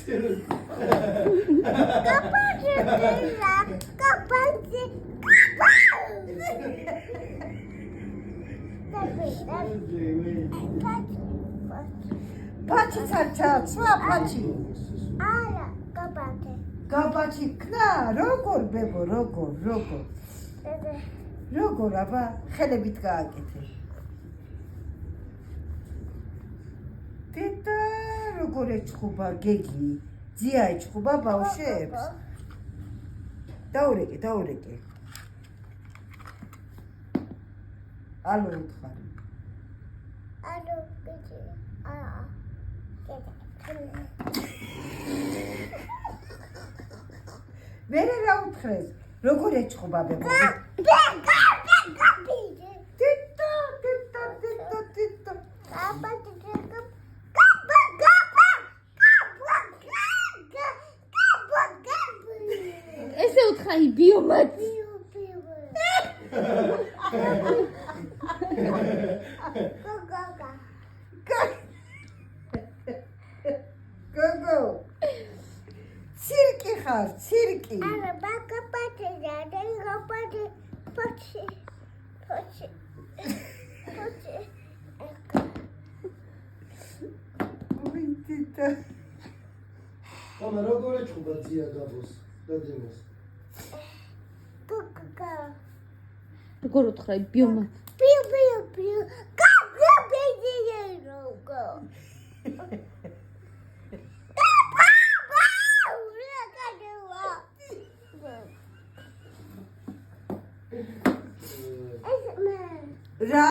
Pachi sarcha, sva pachi. Ara, gabate. Gabachi kna, rogor bebo, rogor. Rogor aba, ხელებით გააკეთე. Teta, როგორ ეჭხუბა გეგი? ძია ეჭხუბა ბავშვებს? დაურეკე. ალო უთხარი. Alo, gece. Ara. მერე რა უთხრეს? როგორ ეჭხუბა ბებო? Teta. ესე უთხარი ბიომატი. გოგო. ცირკი ხარ, ცირკი. Ara, bagabate, gabate, pochi. ой, teta. Mama, როგორ ეჭხუბა ძია გაბოს და დემოს? როგორ უთხარი ბიომატი. Piu. რა